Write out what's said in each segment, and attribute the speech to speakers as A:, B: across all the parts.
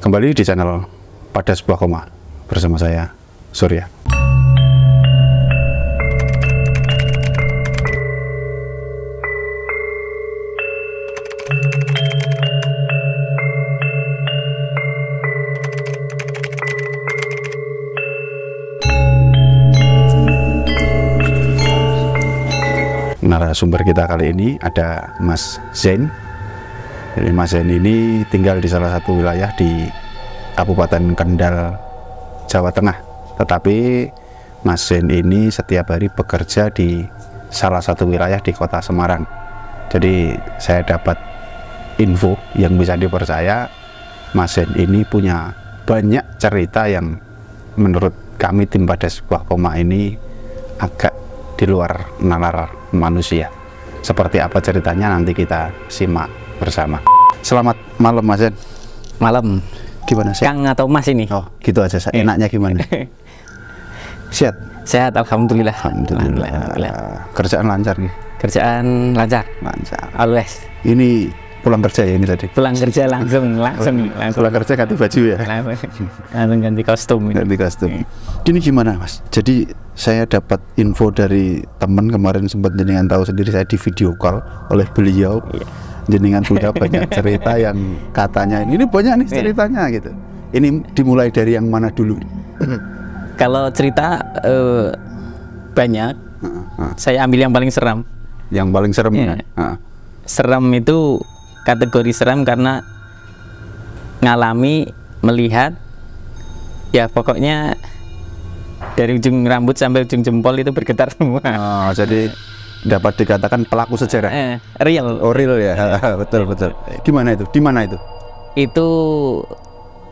A: Kembali di channel Pada Sebuah Koma bersama saya, Surya. Narasumber kita kali ini ada Mas Zain. Jadi Mas Zain ini tinggal di salah satu wilayah di Kabupaten Kendal, Jawa Tengah. Tetapi Mas Zain ini setiap hari bekerja di salah satu wilayah di Kota Semarang. Jadi saya dapat info yang bisa dipercaya, Mas Zain ini punya banyak cerita yang menurut kami tim Pada Sebuah Koma ini agak di luar nalar manusia. Seperti apa ceritanya nanti kita simak bersama. Selamat malam Mas Zain.
B: Malam.
A: Gimana sih?
B: Kang atau Mas ini?
A: Oh gitu aja, enaknya gimana? Sehat?
B: Sehat, alhamdulillah.
A: Alhamdulillah. Kerjaan lancar nih?
B: Kerjaan lancar.
A: Lancar.
B: Always.
A: Ini pulang kerja ya ini tadi?
B: Pulang kerja langsung.
A: Pulang kerja ganti baju ya?
B: Langsung ganti kostum.
A: Ganti kostum. Ini gimana Mas? Jadi saya dapat info dari teman kemarin, sempat jenengan tahu sendiri, saya di video call oleh beliau. Iya. Jenengan punya banyak cerita yang katanya ini banyak nih ceritanya gitu. Ini dimulai dari yang mana dulu?
B: Kalau cerita banyak, saya ambil yang paling seram.
A: Yang paling serem ya?
B: Seram itu kategori seram karena ngalami, melihat, ya pokoknya dari ujung rambut sampai ujung jempol itu bergetar semua.
A: Oh, jadi dapat dikatakan pelaku sejarah.
B: Real.
A: Oh, real ya. Betul. Gimana itu? Di mana itu?
B: Itu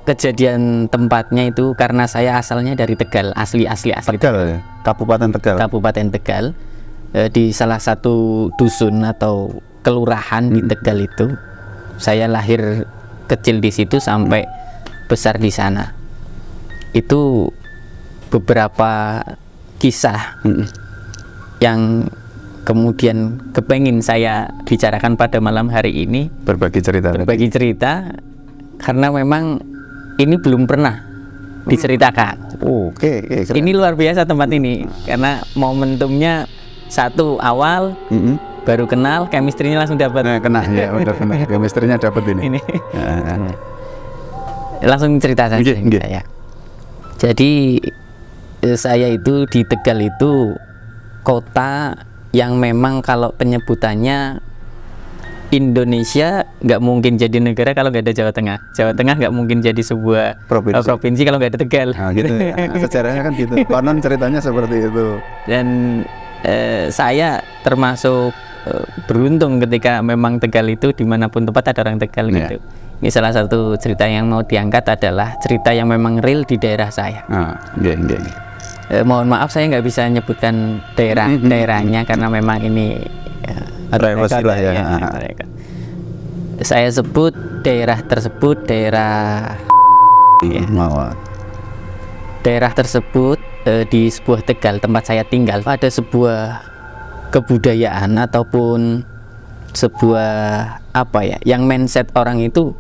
B: kejadian tempatnya itu karena saya asalnya dari Tegal, asli
A: Tegal ya? Kabupaten Tegal.
B: Kabupaten Tegal. Di salah satu dusun atau kelurahan di Tegal itu. Saya lahir kecil di situ sampai besar di sana. Itu beberapa kisah yang kemudian kepengen saya bicarakan pada malam hari ini.
A: Berbagi cerita karena memang ini belum pernah diceritakan. Oke.
B: Ini luar biasa tempat ini karena momentumnya satu awal baru kenal, chemistry-nya langsung dapat.
A: Kena ya, benar. Chemistry-nya dapat ini.
B: Langsung cerita saja saya. Jadi saya itu di Tegal itu kota yang memang kalau penyebutannya Indonesia nggak mungkin jadi negara kalau nggak ada Jawa Tengah. Jawa Tengah nggak mungkin jadi sebuah provinsi kalau nggak ada Tegal.
A: Nah, gitu ya. Sejarahnya kan gitu. Konon ceritanya seperti itu.
B: Dan saya termasuk beruntung ketika memang Tegal itu dimanapun tempat ada orang Tegal gitu. Ini salah satu cerita yang mau diangkat adalah cerita yang memang real di daerah saya. Mohon maaf saya nggak bisa menyebutkan daerahnya karena memang ini
A: wasilah ya.
B: Saya sebut daerah tersebut daerah daerah tersebut di sebuah Tegal tempat saya tinggal ada sebuah kebudayaan ataupun sebuah apa ya yang mindset orang itu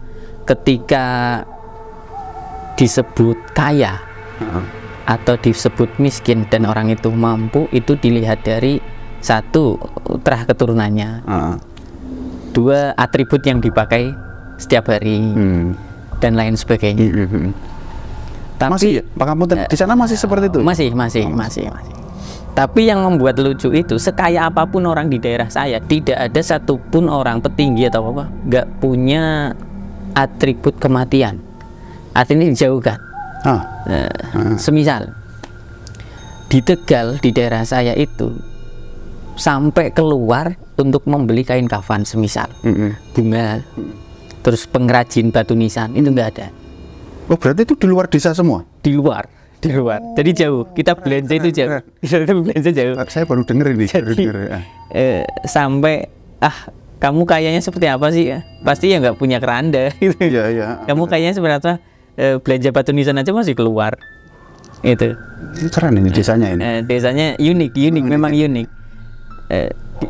B: ketika disebut kaya atau disebut miskin dan orang itu mampu itu dilihat dari satu terah keturunannya, dua atribut yang dipakai setiap hari dan lain sebagainya. Tapi
A: masih ya? Pak kamu di sana masih seperti itu?
B: Masih. Tapi yang membuat lucu itu sekaya apapun orang di daerah saya tidak ada satupun orang petinggi atau apa nggak punya atribut kematian. Artinya dijauhkan. Semisal di Tegal di daerah saya itu sampai keluar untuk membeli kain kafan semisal bunga terus pengrajin batu nisan itu nggak ada.
A: Oh berarti itu di luar desa semua?
B: Di luar jadi jauh, kita belanja itu jauh.
A: Saya baru denger ini.
B: Sampai kamu kayaknya seperti apa sih ya? Pasti ya nggak punya keranda gitu.
A: Iya.
B: Kamu kayaknya seperti apa? Belanja batu nisan aja masih keluar. Itu
A: keren ini desanya ini.
B: Desanya unik, memang unik.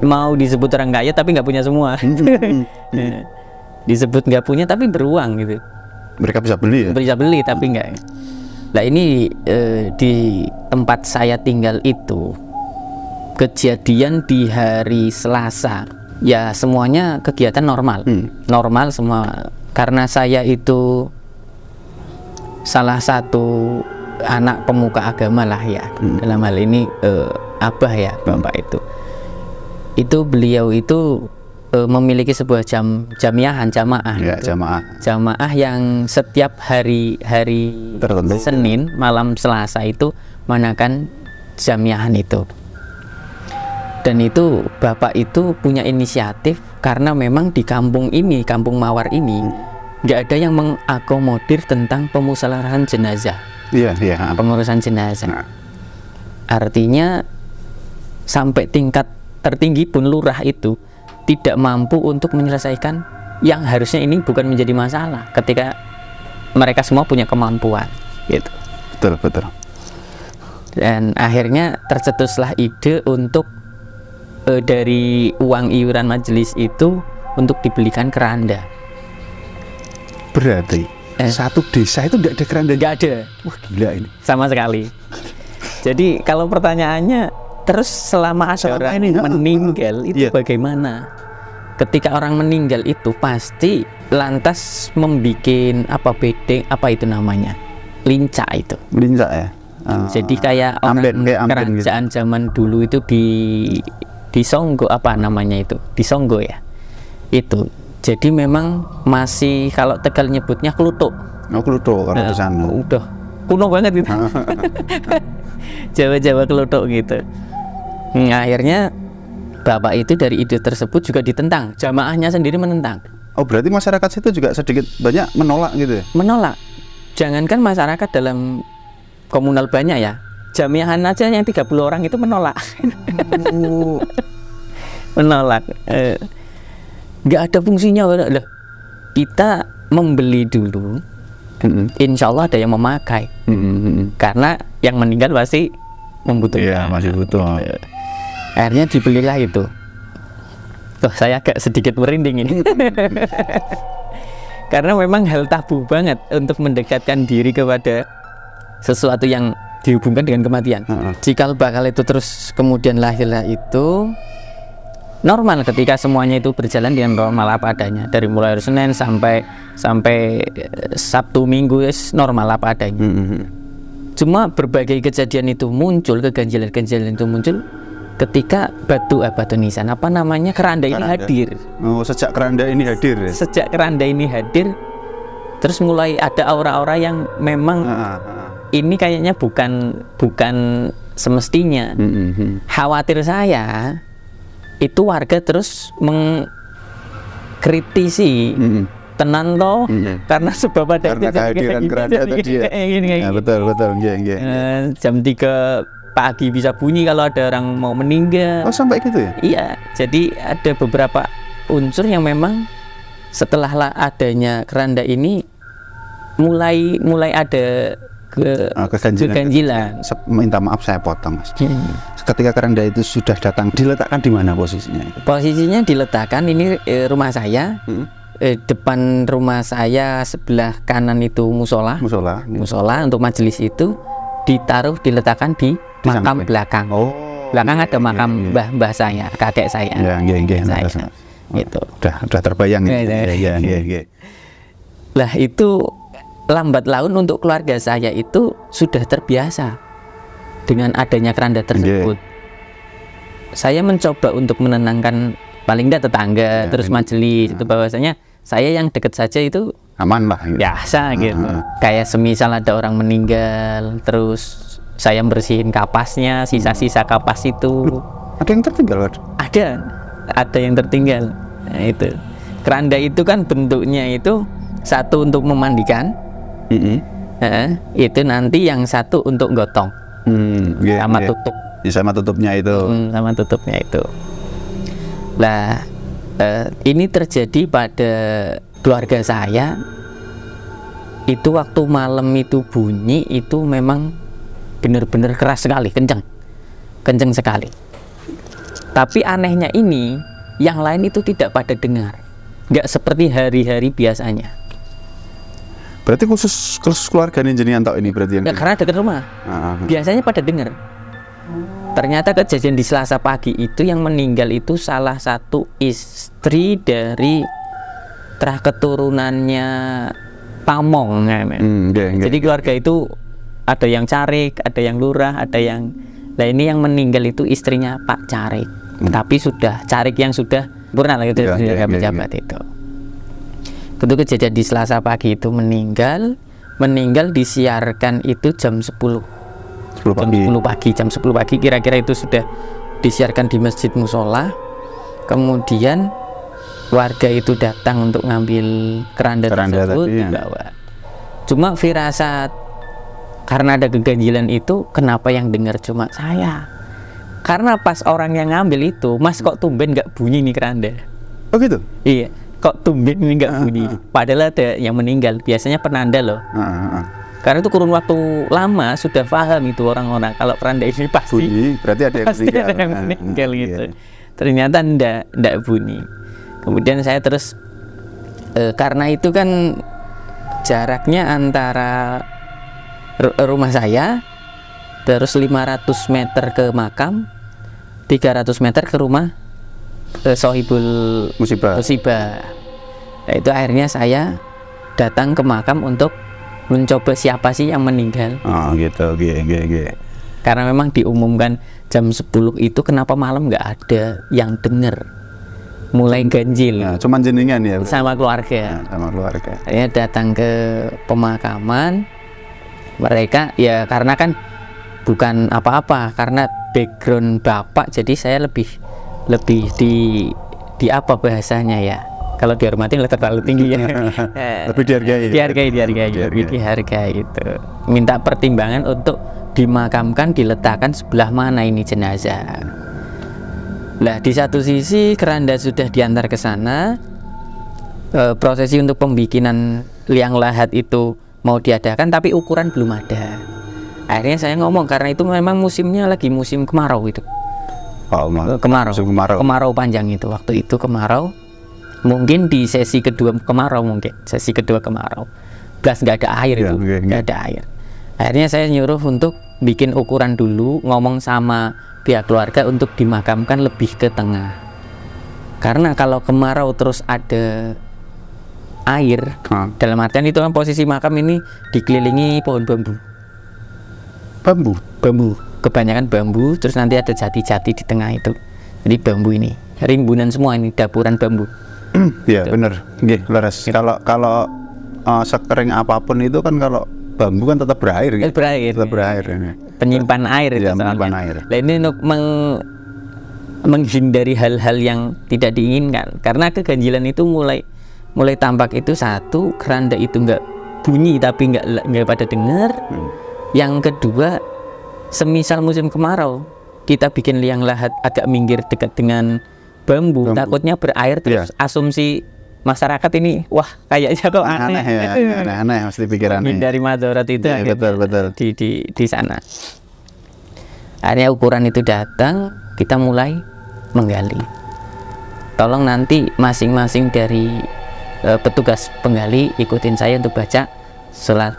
B: Mau disebut orang kaya tapi nggak punya semua. Disebut nggak punya tapi beruang gitu.
A: Mereka bisa beli ya?
B: Bisa beli tapi enggak. Nah ini di tempat saya tinggal itu kejadian di hari Selasa. Ya semuanya kegiatan normal, normal semua. Karena saya itu salah satu anak pemuka agama lah ya. Dalam hal ini abah ya bapak itu beliau itu memiliki sebuah jamaah
A: Ya,
B: jamaah yang setiap hari
A: tertentu.
B: Senin malam Selasa itu mengadakan jamiahan itu. Dan itu bapak itu punya inisiatif karena memang di kampung ini, Kampung Mawar ini nggak ada yang mengakomodir tentang pemusalahan jenazah.
A: Iya.
B: Pengurusan jenazah. Artinya sampai tingkat tertinggi pun lurah itu tidak mampu untuk menyelesaikan yang harusnya ini bukan menjadi masalah ketika mereka semua punya kemampuan gitu.
A: Betul.
B: Dan akhirnya tercetuslah ide untuk dari uang iuran majelis itu untuk dibelikan keranda.
A: Berarti satu desa itu tidak ada keranda?
B: Nggak ada.
A: Wah gila ini.
B: Sama sekali. Jadi kalau pertanyaannya terus selama ada orang meninggal itu bagaimana? Ketika orang meninggal itu pasti lantas membikin bedeng itu namanya lincah itu.
A: Lincah ya.
B: Jadi kayak orang kerajaan gitu. Zaman dulu itu disonggo namanya itu? Disonggo ya. Itu. Jadi memang masih kalau Tegal nyebutnya klutuk.
A: Oh klutuk kalau di sana.
B: Udah kuno banget gitu. Jawa-Jawa klutuk gitu. Akhirnya bapak itu dari ide tersebut juga ditentang, jamaahnya sendiri menentang.
A: Oh berarti masyarakat situ juga sedikit banyak menolak gitu ya?
B: Menolak. Jangankan masyarakat dalam komunal banyak ya, jamiahan aja yang 30 orang itu menolak. Menolak. Nggak ada fungsinya. Loh, kita membeli dulu, insya Allah ada yang memakai. Karena yang meninggal pasti membutuhkan.
A: Iya masih butuh.
B: Akhirnya dibelilah itu. Tuh saya agak sedikit merinding ini. Karena memang hal tabu banget untuk mendekatkan diri kepada sesuatu yang dihubungkan dengan kematian. Jika bakal itu terus kemudian lahirlah itu normal ketika semuanya itu berjalan dengan normal apa adanya. Dari mulai Senin sampai Sabtu Minggu normal apa adanya. Cuma berbagai kejadian itu muncul, keganjilan-keganjilan itu muncul ketika batu nisan keranda ini hadir.
A: Oh, sejak keranda ini hadir ya?
B: Sejak keranda ini hadir terus mulai ada aura-aura yang memang ini kayaknya bukan semestinya. Khawatir saya itu warga terus mengkritisi tenan toh karena sebab ada
A: kehadiran keranda tadi ya. Betul
B: jam 3 pagi bisa bunyi kalau ada orang mau meninggal.
A: Oh sampai gitu ya?
B: Iya, jadi ada beberapa unsur yang memang setelah adanya keranda ini mulai ada keganjilan.
A: Minta maaf saya potong mas. Ketika keranda itu sudah datang, diletakkan di mana posisinya?
B: Posisinya diletakkan ini rumah saya. Depan rumah saya sebelah kanan itu musola untuk majelis itu diletakkan di makam belakang. Belakang ada makam mbah saya, kakek saya. Gitu.
A: Udah terbayang.
B: Lah itu lambat laun untuk keluarga saya itu sudah terbiasa dengan adanya keranda tersebut. Saya mencoba untuk menenangkan paling tidak tetangga, terus majelis itu bahwasanya saya yang dekat saja itu
A: aman lah.
B: Biasa gitu. Kayak semisal ada orang meninggal, terus saya bersihin kapasnya, sisa-sisa kapas itu.
A: Ada yang tertinggal?
B: Ada yang tertinggal. Nah, itu keranda itu kan bentuknya itu satu untuk memandikan, itu nanti yang satu untuk gotong, sama tutup.
A: Sama tutupnya itu.
B: Sama tutupnya itu. Nah, ini terjadi pada keluarga saya. Itu waktu malam itu bunyi itu memang benar-benar keras sekali, kencang sekali. Tapi anehnya ini, yang lain itu tidak pada dengar, nggak seperti hari-hari biasanya.
A: Berarti khusus keluarga nih jenengan tok ini berarti yang.
B: Ya, karena dekat rumah. Biasanya pada dengar. Ternyata kejadian di Selasa pagi itu yang meninggal itu salah satu istri dari terah keturunannya Pamong. Jadi keluarga itu ada yang Carik, ada yang Lurah, ada yang. Nah ini yang meninggal itu istrinya Pak Carik. Tapi sudah Carik yang sudah purna lah itu pejabat itu. Itu kejadian di Selasa pagi itu meninggal disiarkan itu jam 10 pagi kira-kira itu sudah disiarkan di masjid musola. Kemudian warga itu datang untuk ngambil keranda tersebut dibawa. Cuma firasat karena ada keganjilan itu, kenapa yang dengar cuma saya? Karena pas orang yang ngambil itu, Mas kok tumben nggak bunyi nih keranda?
A: Oh gitu?
B: Iya. Kok tumben ini nggak bunyi? Padahal ada yang meninggal, biasanya penanda loh. Karena itu kurun waktu lama sudah paham itu orang-orang kalau keranda ini pasti
A: bunyi, berarti ada yang
B: meninggal gitu. Ternyata ndak bunyi. Kemudian saya terus karena itu kan jaraknya antara rumah saya terus 500 meter ke makam, 300 meter ke rumah Sohibul Musibah. Nah, itu akhirnya saya datang ke makam untuk mencoba siapa sih yang meninggal.
A: Oh gitu,
B: Karena memang diumumkan jam 10 itu, kenapa malam nggak ada yang dengar, mulai ganjil.
A: Nah, cuman jenengan ya?
B: Sama keluarga.
A: Sama keluarga.
B: Saya datang ke pemakaman mereka ya, karena kan bukan apa-apa, karena background bapak, jadi saya lebih di apa bahasanya ya, kalau dihormati terlalu tinggi ya.
A: Lebih
B: dihargai itu, minta pertimbangan untuk dimakamkan, diletakkan sebelah mana ini jenazah. Lah di satu sisi keranda sudah diantar ke sana, prosesi untuk pembikinan liang lahat itu mau diadakan, tapi ukuran belum ada. Akhirnya saya ngomong, karena itu memang musimnya lagi musim kemarau itu. Kemarau panjang itu, waktu itu kemarau, mungkin di sesi kedua kemarau, belas nggak ada air itu, nggak ada air. Akhirnya saya nyuruh untuk bikin ukuran dulu, ngomong sama pihak keluarga untuk dimakamkan lebih ke tengah, karena kalau kemarau terus ada air, dalam artian itu kan posisi makam ini dikelilingi pohon bambu, kebanyakan bambu, terus nanti ada jati-jati di tengah itu. Jadi bambu ini rimbunan semua, ini dapuran bambu.
A: Iya bener, leres. Kalau sekering apapun itu kan, kalau bambu kan tetap berair. Tetap berair.
B: Penyimpan air itu.
A: Penyimpan air.
B: Nah, ini untuk menghindari hal-hal yang tidak diinginkan, karena keganjilan itu mulai tampak itu, satu, keranda itu nggak bunyi tapi nggak pada dengar. Yang kedua, semisal musim kemarau kita bikin liang lahat agak minggir dekat dengan bambu. Takutnya berair terus asumsi masyarakat ini, wah kayaknya kok
A: aneh mesti pikirannya.
B: Dari madarat itu
A: betul.
B: Di sana. Akhirnya ukuran itu datang, kita mulai menggali. Tolong nanti masing-masing dari petugas penggali ikutin saya untuk baca sholat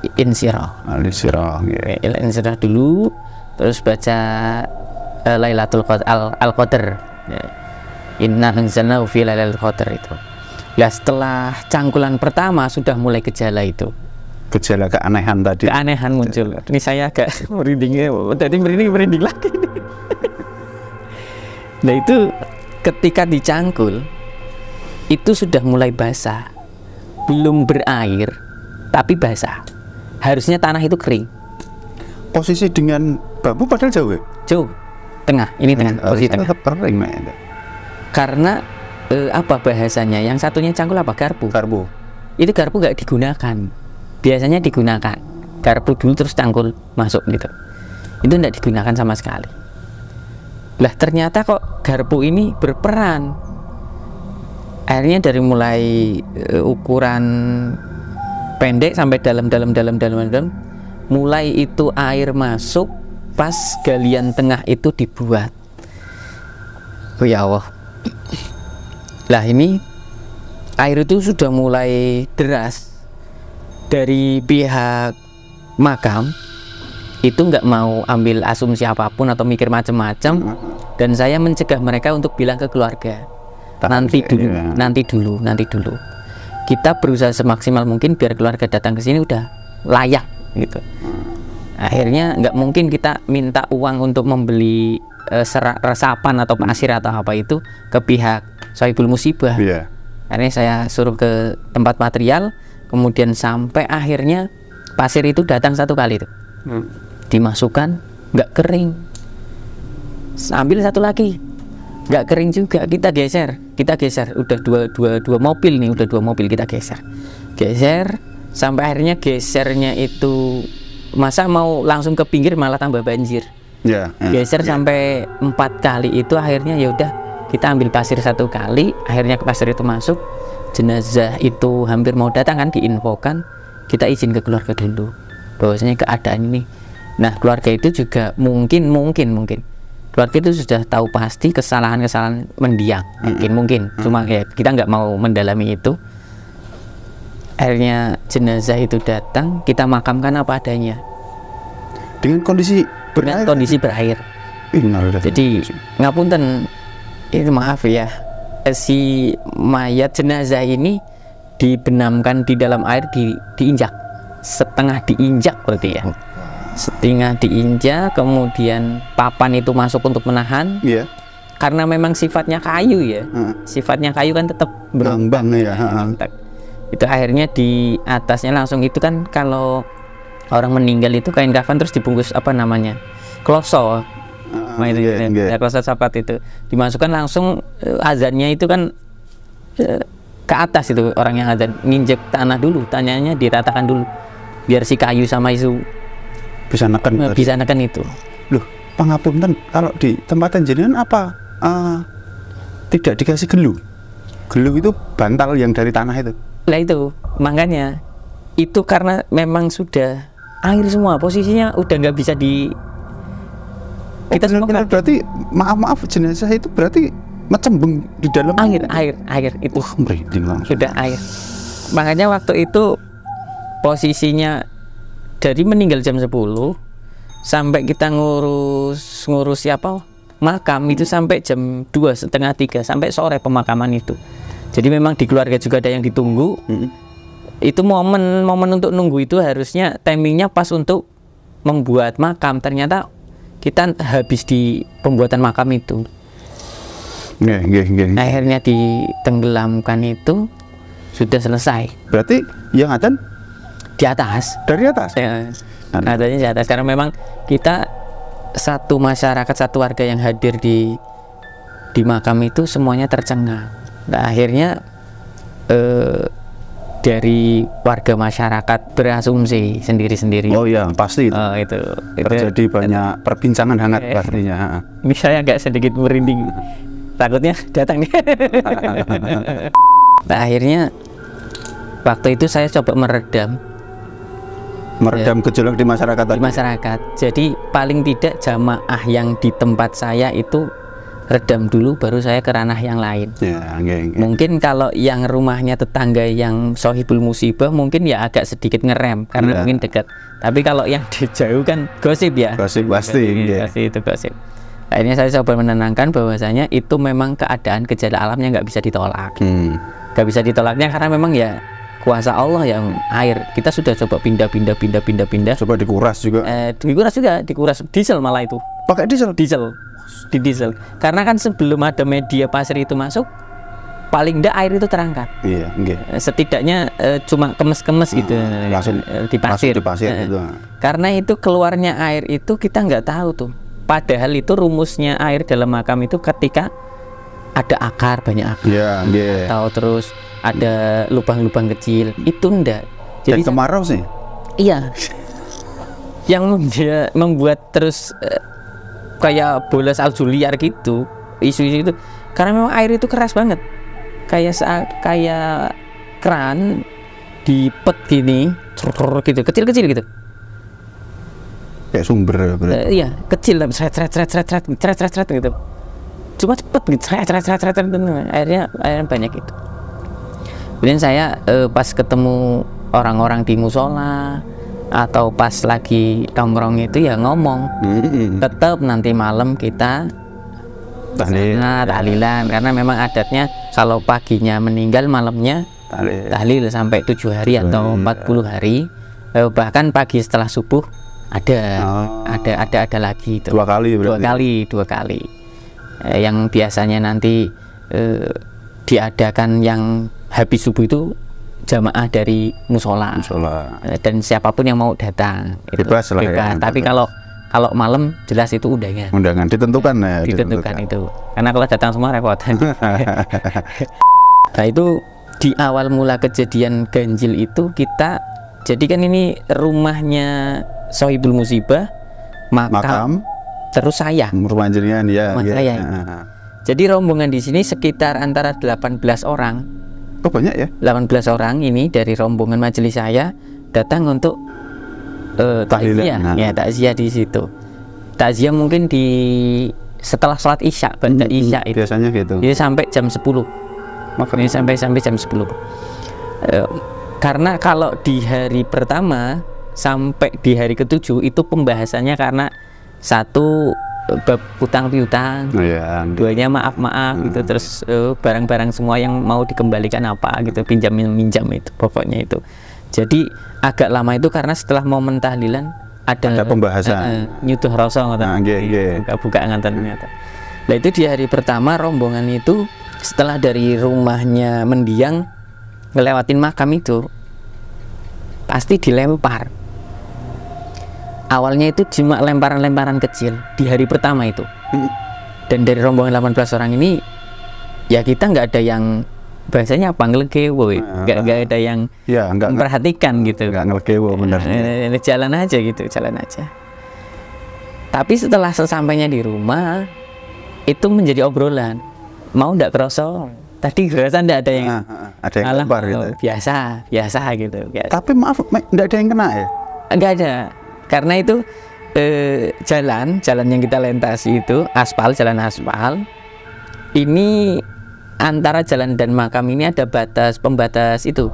B: Al-Insyirah dulu, terus baca Lailatul Qadar, Inna anzalnahu fi Lailatul Qadar itu. Nah, setelah cangkulan pertama sudah mulai gejala keanehan tadi. Keanehan muncul. Ini saya agak merinding, tadi merinding lagi. Nah, itu ketika dicangkul itu sudah mulai basah, belum berair tapi basah. Harusnya tanah itu kering.
A: Posisi dengan bambu padahal jauh.
B: Tengah, ini tengah, posisi tengah.
A: Tetap kering,
B: karena apa bahasanya? Yang satunya cangkul apa? Garpu. Itu garpu nggak digunakan. Biasanya digunakan garpu dulu terus cangkul masuk gitu. Itu tidak digunakan sama sekali. Lah ternyata kok garpu ini berperan. Akhirnya dari mulai ukuran pendek sampai dalam, mulai itu air masuk pas galian tengah itu dibuat. Oh ya Allah. Lah ini air itu sudah mulai deras. dari pihak makam itu nggak mau ambil asumsi apapun atau mikir macam-macam, dan saya mencegah mereka untuk bilang ke keluarga nanti dulu. Kita berusaha semaksimal mungkin biar keluarga datang ke sini udah layak gitu. Akhirnya nggak mungkin kita minta uang untuk membeli resapan atau pasir atau apa itu ke pihak Sohibul Musibah. Akhirnya saya suruh ke tempat material, kemudian sampai akhirnya pasir itu datang 1 kali tuh. Dimasukkan nggak kering, ambil 1 lagi nggak kering juga, kita geser udah dua mobil nih, udah 2 mobil kita geser sampai akhirnya gesernya itu masa mau langsung ke pinggir malah tambah banjir. Geser sampai 4 kali itu akhirnya ya udah kita ambil pasir 1 kali, akhirnya pasir itu masuk, jenazah itu hampir mau datang kan, diinfokan, kita izin ke keluarga dulu bahwasanya keadaan ini. Nah keluarga itu juga mungkin keluarga itu sudah tahu pasti kesalahan mendiang, mungkin cuma ya kita nggak mau mendalami itu. Akhirnya jenazah itu datang, kita makamkan apa adanya
A: dengan kondisi
B: berair. Jadi ngapunten, itu maaf ya, si mayat jenazah ini dibenamkan di dalam air, diinjak setengah diinjak berarti ya. Setengah diinjak, kemudian papan itu masuk untuk menahan. Karena memang sifatnya kayu ya. Sifatnya kayu kan tetap
A: berambang ya.
B: Itu akhirnya di atasnya langsung itu kan, kalau orang meninggal itu kain kafan terus dibungkus apa namanya? Kloso. Kloso sapat itu dimasukkan langsung, azannya itu kan ke atas, itu orang yang azan nginjek tanah dulu, tanahnya diratakan dulu biar si kayu sama itu bisa neken itu.
A: Loh, pangapunten, kalau di tempat jenengan apa tidak dikasih gelu itu bantal yang dari tanah itu?
B: Lah itu makanya itu karena memang sudah air semua, posisinya udah nggak bisa kita semua
A: berarti maaf jenazah itu berarti ngecembeng di dalam
B: air itu.
A: Merinding langsung.
B: Sudah air. Makanya waktu itu posisinya dari meninggal jam 10 sampai kita ngurus siapa makam itu sampai jam 2, setengah 3, sampai sore pemakaman itu. Jadi memang di keluarga juga ada yang ditunggu. Itu momen untuk nunggu itu harusnya timingnya pas untuk membuat makam. Ternyata kita habis di pembuatan makam itu. Akhirnya ditenggelamkan itu sudah selesai.
A: Berarti yang adzan
B: di atas.
A: Dari atas?
B: Adanya di atas, karena memang kita satu masyarakat, satu warga yang hadir di makam itu semuanya tercengang. Nah akhirnya dari warga masyarakat berasumsi sendiri-sendiri.
A: Oh iya, pasti
B: itu
A: terjadi banyak perbincangan hangat pastinya.
B: Ini saya agak sedikit merinding, takutnya datang nih. Nah akhirnya waktu itu saya coba meredam
A: gejolak di masyarakat tadi.
B: Jadi paling tidak jamaah yang di tempat saya itu redam dulu, baru saya ke ranah yang lain. Mungkin kalau yang rumahnya tetangga yang Sohibul Musibah mungkin ya agak sedikit ngerem karena mungkin dekat. Tapi kalau yang di jauh kan gosip ya.
A: Gosip pasti.
B: Pasti itu gosip. Akhirnya saya coba menenangkan bahwasanya itu memang keadaan gejala alamnya nggak bisa ditolak. Nggak bisa ditolaknya karena memang ya kuasa Allah yang air. Kita sudah coba pindah.
A: Coba dikuras juga.
B: Dikuras diesel malah itu.
A: Pakai diesel.
B: Di diesel. Karena kan sebelum ada media pasir itu masuk, paling enggak air itu terangkat. Setidaknya cuma kemes-kemes gitu.
A: Langsung
B: di pasir.
A: Gitu.
B: Karena itu keluarnya air itu kita nggak tahu tuh. Padahal itu rumusnya air dalam makam itu ketika ada akar, banyak akar. Atau terus ada lubang-lubang kecil, itu enggak.
A: Jadi kemarau sih.
B: Iya. Yang dia membuat terus kayak bola salju liar gitu, isu-isu itu. Karena memang air itu keras banget. Kayak keran dipet gini, gitu, kecil-kecil gitu.
A: Kayak sumber berarti.
B: Iya, kecil tapi seret gitu. Cuma cepet gitu, airnya banyak itu. Kemudian saya pas ketemu orang-orang di musola atau pas lagi nongkrong itu ya ngomong. Tetap nanti malam kita tahlilan, karena memang adatnya kalau paginya meninggal malamnya tahlil sampai 7 hari atau 40 hari. Bahkan pagi setelah subuh ada lagi itu.
A: 2 kali berarti.
B: 2 kali. Yang biasanya nanti diadakan yang habis subuh itu jamaah dari musola. Dan siapapun yang mau datang
A: bebas lah ya.
B: Tapi kalau malam jelas itu undangan
A: ditentukan ya.
B: Ditentukan itu. Karena kalau datang semua repot. Nah itu di awal mula kejadian ganjil itu kita, jadi kan ini rumahnya Sohibul Musibah, makam terus saya.
A: Rumah jenengan ya.
B: Saya. Jadi rombongan di sini sekitar antara 18 orang.
A: Oh banyak ya?
B: 18 orang ini dari rombongan majelis saya datang untuk takziah. Ya, takziah di situ. Takziah mungkin di setelah sholat isya, pada isya itu.
A: Biasanya gitu.
B: Jadi sampai jam 10. Ini sampai jam 10. Karena kalau di hari pertama sampai di hari ke-7 itu pembahasannya karena satu bab utang piutang, duanya maaf gitu, terus barang-barang semua yang mau dikembalikan apa gitu, pinjam itu pokoknya itu. Jadi agak lama itu karena setelah momen tahlilan ada
A: pembahasan
B: nyuduh rasa buka nganten ternyata. Nah itu di hari pertama rombongan itu setelah dari rumahnya mendiang ngelewatin makam itu pasti dilempar. Awalnya itu cuma lemparan-lemparan kecil di hari pertama itu. Dan dari rombongan 18 orang ini ya kita nggak ada yang bahasanya apa ngelegewo, nggak ada yang memperhatikan gitu.
A: Nggak ngelegewo benar.
B: Jalan aja gitu, jalan aja. Tapi setelah sesampainya di rumah itu menjadi obrolan. Mau nggak kerasa? Tadi kerasa nggak ada yang
A: lempar gitu.
B: Biasa gitu.
A: Tapi maaf, nggak ada yang kena ya?
B: Nggak ada. Karena itu jalan yang kita lintasi itu jalan aspal. Ini antara jalan dan makam ini ada pembatas itu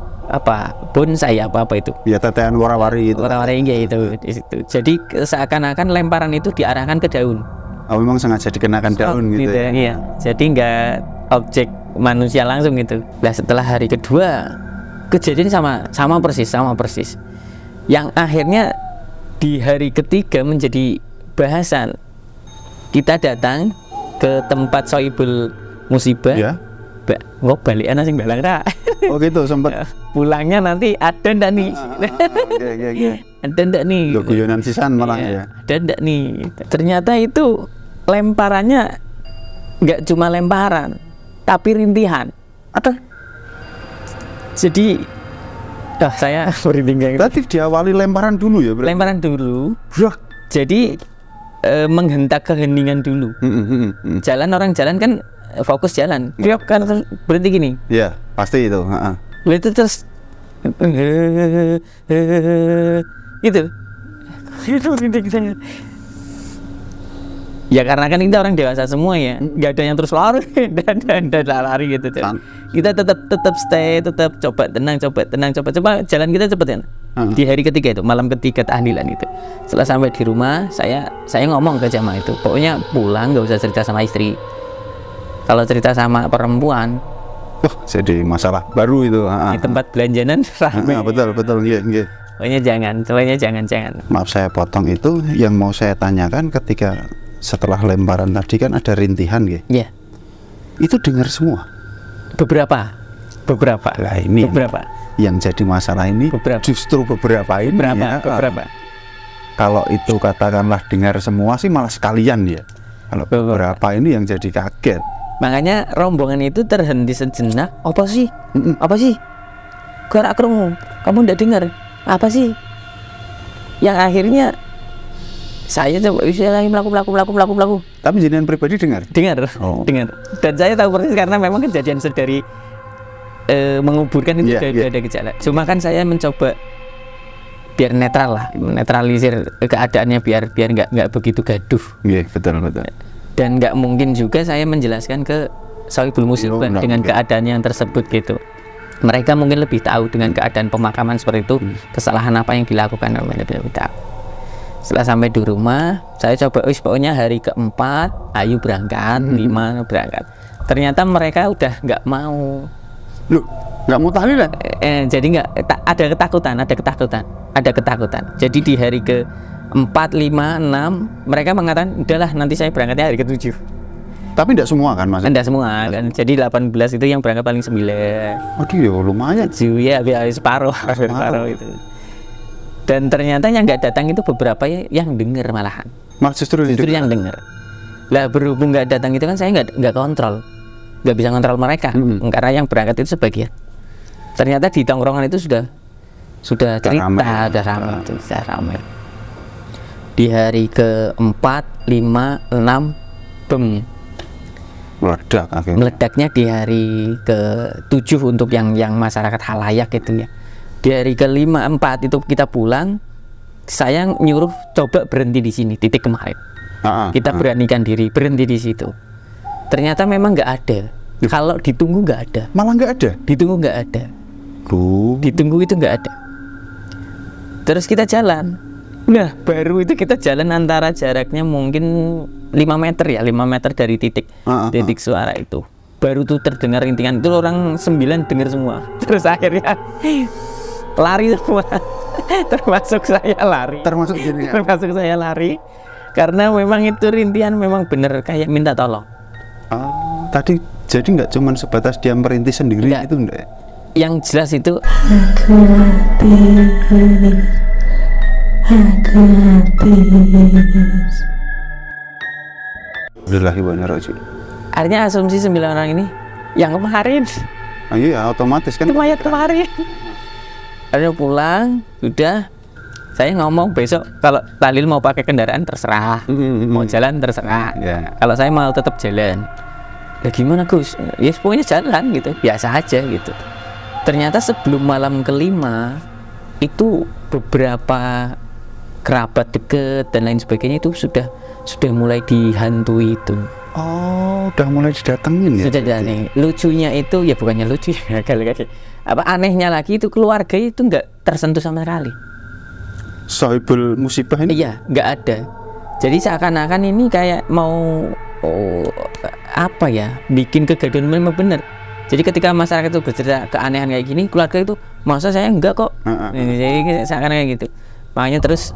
B: bonsai apa itu? Ya
A: tetean warawari itu.
B: Warawari itu di situ. Jadi seakan-akan lemparan itu diarahkan ke daun.
A: Oh memang sengaja dikenakan daun gitu ya?
B: Iya. Jadi nggak objek manusia langsung gitu. Nah setelah hari kedua kejadian sama persis. Yang akhirnya di hari ketiga menjadi bahasan. Kita datang ke tempat Sohibul Musibah. Ya. Balikan sing balang ra.
A: Oh gitu sempat.
B: Pulangnya nanti ada ndak nih? Ada ndak nih?
A: Guyonan sisan malah ya.
B: Ada ndak nih? Ternyata itu lemparannya nggak cuma lemparan, tapi rintihan. Ada. Jadi saya merinding.
A: Berarti diawali lemparan dulu ya?
B: Lemparan dulu. Jadi menghentak keheningan dulu. Orang jalan kan fokus jalan. Kriok kan terus berhenti gini.
A: Iya, pasti itu.
B: Itu terus gitu. Itu merinding saya. Ya karena kan kita orang dewasa semua ya, nggak ada yang terus lari dan lari gitu. Kita tetap stay, tetap coba tenang, coba jalan kita cepet ya. Di hari ketiga itu, malam ketiga tahlilan itu, setelah sampai di rumah saya ngomong ke jamaah itu, pokoknya pulang nggak usah cerita sama istri. Kalau cerita sama perempuan,
A: jadi masalah baru itu.
B: Di tempat belanjanan rame.
A: Betul, iya.
B: Pokoknya jangan.
A: Maaf saya potong, itu yang mau saya tanyakan ketika setelah lemparan tadi kan ada rintihan ya?
B: Iya.
A: Itu dengar semua?
B: Beberapa.
A: Lah ini
B: beberapa.
A: Yang jadi masalah ini justru beberapa ini.
B: Beberapa.
A: Kalau itu katakanlah dengar semua sih malah sekalian ya. Kalau beberapa ini yang jadi kaget.
B: Makanya rombongan itu terhenti sejenak. Apa sih? Gerak kerungu. Kamu ndak dengar? Apa sih? Yang akhirnya saya coba lagi melaku.
A: Tapi jenengan pribadi dengar?
B: Dengar. Dan saya tahu persis karena memang kejadian sedari menguburkan itu ada gejala. Cuma kan saya mencoba biar netral lah, menetralisir keadaannya biar nggak begitu gaduh.
A: Iya, betul.
B: Dan nggak mungkin juga saya menjelaskan ke Sohibul Musibah dengan keadaan yang tersebut gitu. Mereka mungkin lebih tahu dengan keadaan pemakaman seperti itu, kesalahan apa yang dilakukan, mereka lebih tahu. Setelah sampai di rumah, saya coba, pokoknya hari keempat, ayo berangkat, 5 berangkat. Ternyata mereka udah nggak mau.
A: Loh, nggak mau tahlilan?
B: Jadi nggak, ada ketakutan. Jadi di hari ke 4, 5, 6 mereka mengatakan udahlah nanti saya berangkatnya hari ke-7.
A: Tapi tidak semua kan Mas?
B: Tidak semua kan. Jadi 18 itu yang berangkat paling 9.
A: Aduh ya lumayan.
B: 7 ya separuh itu. Dan ternyata yang nggak datang itu beberapa yang dengar malahan.
A: Malah justru
B: yang dengar. Lah berhubung nggak datang itu kan saya nggak kontrol, nggak bisa kontrol mereka. Karena yang berangkat itu sebagian. Ternyata di tongkrongan itu sudah cerita, sudah ramai. Di hari ke-4, 5, 6
A: meledak akhirnya.
B: Meledaknya di hari ke-7 untuk yang masyarakat halayak itu ya. Di hari ke-5, 4 itu kita pulang, saya nyuruh coba berhenti di sini, titik kemarin. Kita beranikan diri berhenti di situ. Ternyata memang nggak ada. Kalau ditunggu nggak ada.
A: Malah nggak ada.
B: Ditunggu nggak ada. Ditunggu itu nggak ada. Terus kita jalan. Nah, baru itu kita jalan antara jaraknya mungkin 5 meter ya, 5 meter dari titik suara itu. Baru tuh terdengar rintingan, itu orang 9 dengar semua. Terus akhirnya lari semua. Termasuk saya lari.
A: Termasuk
B: saya lari. Karena memang itu rintihan memang bener kayak minta tolong.
A: Tadi jadi nggak cuma sebatas dia merintih sendiri itu enggak?
B: Yang jelas itu artinya asumsi 9 orang ini yang kemarin.
A: Iya otomatis kan.
B: Mayat kemarin. Akhirnya pulang, udah. Saya ngomong besok kalau Talil mau pakai kendaraan terserah, mau jalan terserah. Kalau saya mau tetap jalan. Lah gimana Gus? Ya pokoknya jalan gitu, biasa aja gitu. Ternyata sebelum malam kelima itu beberapa kerabat deket dan lain sebagainya itu sudah mulai dihantui itu.
A: Oh, udah mulai didatengin ya?
B: Sudah datang. Lucunya itu ya bukannya lucu ya kali-kali. Apa anehnya lagi itu keluarga itu nggak tersentuh sama sekali.
A: Sohibul musibah ini?
B: Iya, nggak ada. Jadi seakan-akan ini kayak mau apa ya, bikin kegaduhan memang benar. Jadi ketika masyarakat itu bercerita keanehan kayak gini, keluarga itu masa saya enggak kok. Jadi seakan kayak gitu. Makanya terus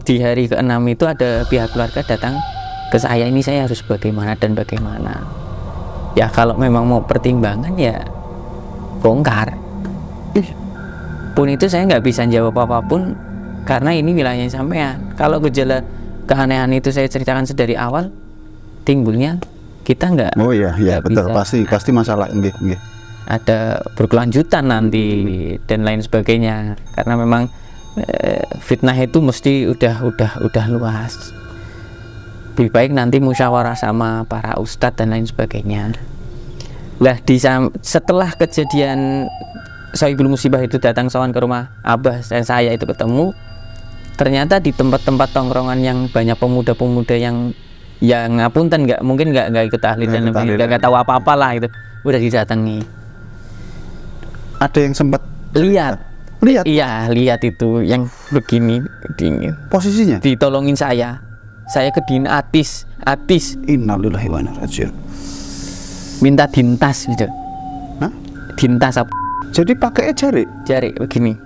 B: di hari ke-6 itu ada pihak keluarga datang ke saya, ini saya harus bagaimana dan bagaimana. Ya kalau memang mau pertimbangan ya bongkar. Pun itu saya nggak bisa jawab apapun karena ini wilayahnya sampean. Kalau gejala keanehan itu saya ceritakan sedari awal, timbulnya kita nggak.
A: Oh iya betul, pasti masalah nggih.
B: Ada berkelanjutan nanti dan lain sebagainya karena memang fitnah itu mesti udah luas. Lebih baik nanti musyawarah sama para ustadz dan lain sebagainya. Lah setelah kejadian Sohibul Musibah itu datang sowan ke rumah Abah dan saya itu ketemu, ternyata di tempat-tempat tongkrongan yang banyak pemuda-pemuda yang ngapunten nggak ikut tahlilan, nggak tahu apa-apa lah itu udah didatangi.
A: Ada yang sempat
B: lihat? Iya, lihat itu yang begini dingin.
A: Posisinya
B: ditolongin saya kedin atis.
A: Innalillahi wa inna ilaihi raji'un.
B: Minta dintas gitu.
A: Hah?
B: Dintas apa?
A: Jadi pakai jari
B: begini.